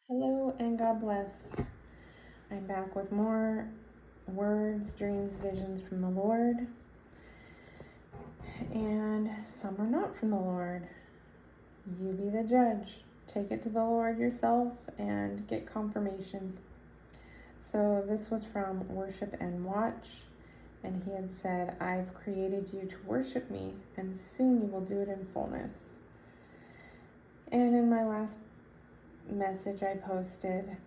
Hello and God bless. I'm back with more words, dreams, visions from the Lord. And some are not from the Lord. You be the judge. Take it to the Lord yourself and get confirmation. So this was from Worship and Watch. And he had said, I've created you to worship me, and soon you will do it in fullness. And in my last message I posted,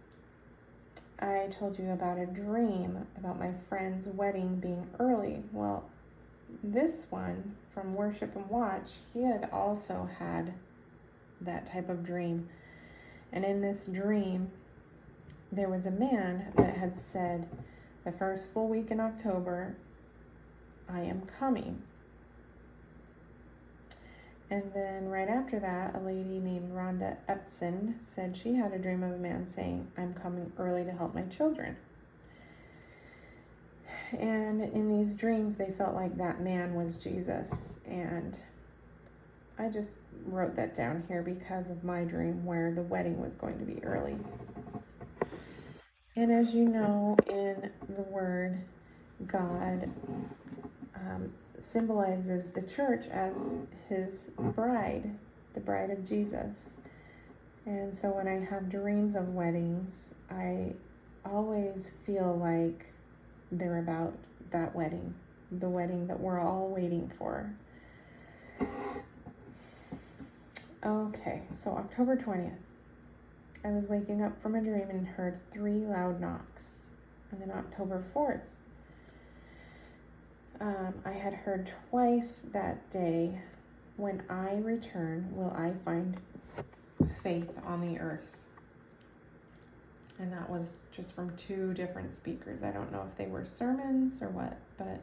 I told you about a dream about my friend's wedding being early. Well, this one from Worship and Watch, he had also had that type of dream. And in this dream, there was a man that had said, the first full week in October, I am coming. And then right after that, a lady named Rhonda Epson said she had a dream of a man saying, I'm coming early to help my children. And in these dreams, they felt like that man was Jesus. And I just wrote that down here because of my dream where the wedding was going to be early. And as you know, in the Word, God symbolizes the church as his bride, the bride of Jesus. And so when I have dreams of weddings, I always feel like they're about that wedding, the wedding that we're all waiting for. Okay, so October 20th, I was waking up from a dream and heard 3 loud knocks. And then October 4th, I had heard twice that day, when I return, will I find faith on the earth? And that was just from 2 different speakers. I don't know if they were sermons or what, but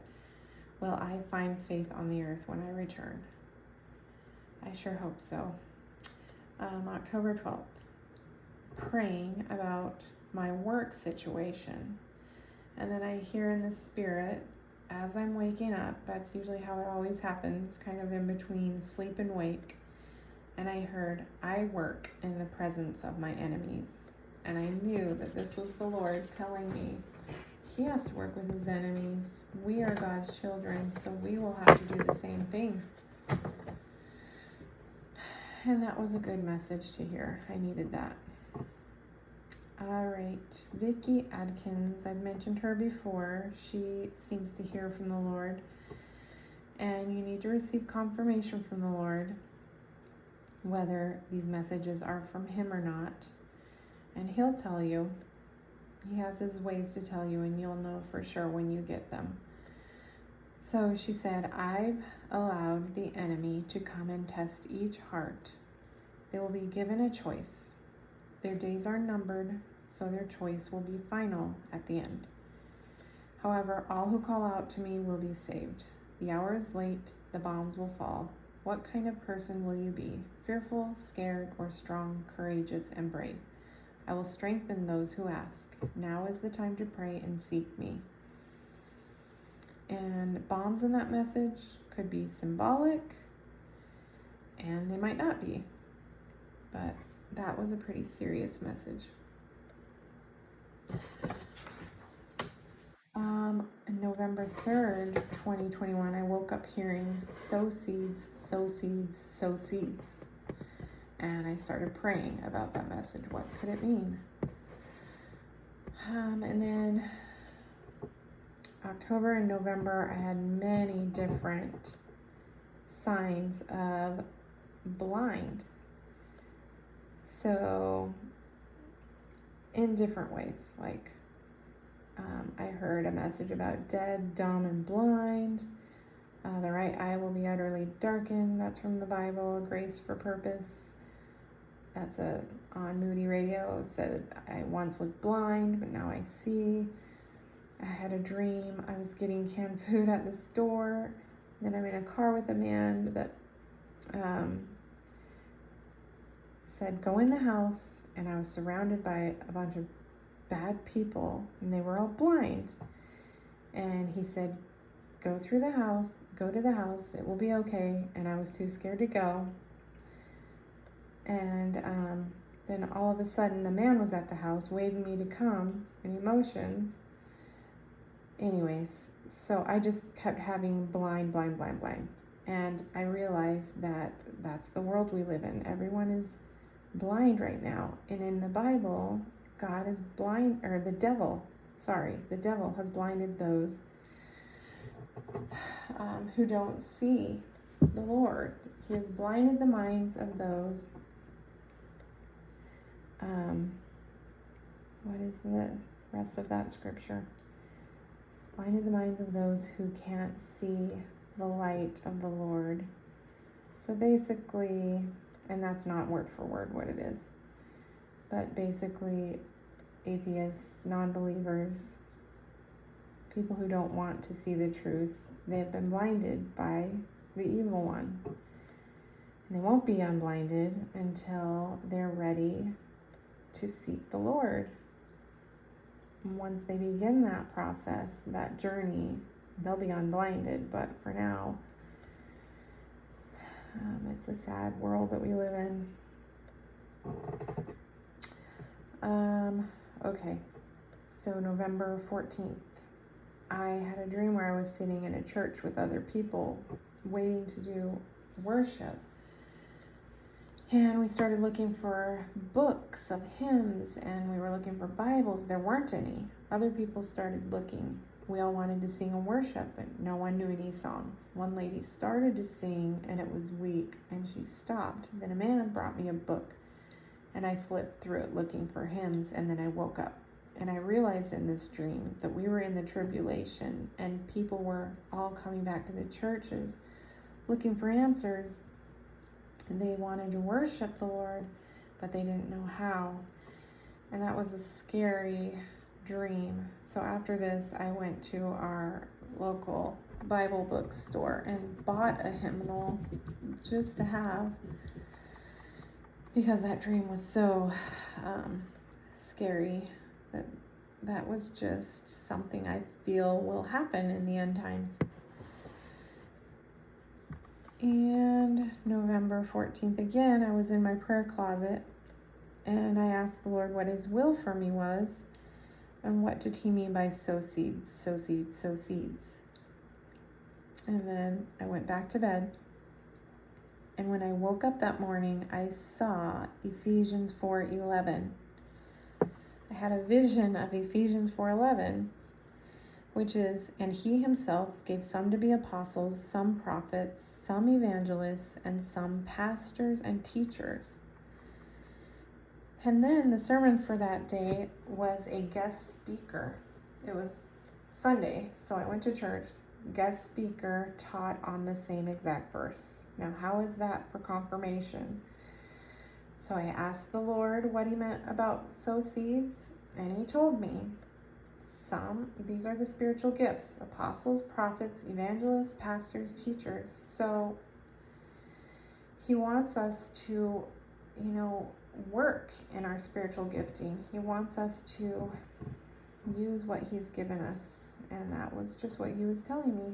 will I find faith on the earth when I return? I sure hope so. October 12th, praying about my work situation. And then I hear in the spirit, as I'm waking up, that's usually how it always happens, kind of in between sleep and wake. And I heard, I work in the presence of my enemies. And I knew that this was the Lord telling me he has to work with his enemies. We are God's children, so we will have to do the same thing. And that was a good message to hear. I needed that. All right, Vicki Adkins, I've mentioned her before. She seems to hear from the Lord. And you need to receive confirmation from the Lord whether these messages are from him or not. And he'll tell you. He has his ways to tell you, and you'll know for sure when you get them. So she said, I've allowed the enemy to come and test each heart. They will be given a choice. Their days are numbered, so their choice will be final at the end. However, all who call out to me will be saved. The hour is late, the bombs will fall. What kind of person will you be? Fearful, scared, or strong, courageous, and brave? I will strengthen those who ask. Now is the time to pray and seek me. And bombs in that message could be symbolic, and they might not be. But that was a pretty serious message. November 3rd, 2021, I woke up hearing, sow seeds, sow seeds, sow seeds. And I started praying about that message. What could it mean? And then October and November, I had many different signs of blind. So, in different ways, like I heard a message about dead, dumb, and blind. The right eye will be utterly darkened. That's from the Bible. Grace for Purpose. That's on Moody Radio. It said, I once was blind, but now I see. I had a dream. I was getting canned food at the store. Then I'm in a car with a man that said, go in the house. And I was surrounded by a bunch of bad people, and they were all blind. And he said, go to the house, it will be okay. And I was too scared to go. And then all of a sudden the man was at the house waving me to come, and emotions. Anyways, so I just kept having blind. And I realized that that's the world we live in. Everyone is blind right now. And in the Bible, God is blind, or the devil has blinded those who don't see the Lord. He has blinded the minds of those. What is the rest of that scripture? Blinded the minds of those who can't see the light of the Lord. So basically, and that's not word for word what it is, but basically atheists, non-believers, people who don't want to see the truth, they have been blinded by the evil one. And they won't be unblinded until they're ready to seek the Lord. And once they begin that process, that journey, they'll be unblinded. But for now, it's a sad world that we live in. Okay, so November 14th, I had a dream where I was sitting in a church with other people waiting to do worship. And we started looking for books of hymns, and we were looking for Bibles. There weren't any. Other people started looking. We all wanted to sing and worship, but no one knew any songs. One lady started to sing, and it was weak, and she stopped. Then a man brought me a book, and I flipped through it looking for hymns, and then I woke up. And I realized in this dream that we were in the tribulation, and people were all coming back to the churches looking for answers. And they wanted to worship the Lord, but they didn't know how. And that was a scary dream. So after this, I went to our local Bible bookstore and bought a hymnal just to have, because that dream was so scary. That was just something I feel will happen in the end times. And November 14th again, I was in my prayer closet, and I asked the Lord what his will for me was, and what did he mean by sow seeds, sow seeds, sow seeds. And then I went back to bed, and when I woke up that morning, I saw Ephesians 4:11. I had a vision of Ephesians 4:11, which is, and he himself gave some to be apostles, some prophets, some evangelists, and some pastors and teachers. And then the sermon for that day was a guest speaker. It was Sunday, so I went to church. Guest speaker taught on the same exact verse. Now, how is that for confirmation? So I asked the Lord what he meant about sow seeds, and he told me these are the spiritual gifts: apostles, prophets, evangelists, pastors, teachers. So he wants us to, work in our spiritual gifting. He wants us to use what he's given us. And that was just what he was telling me.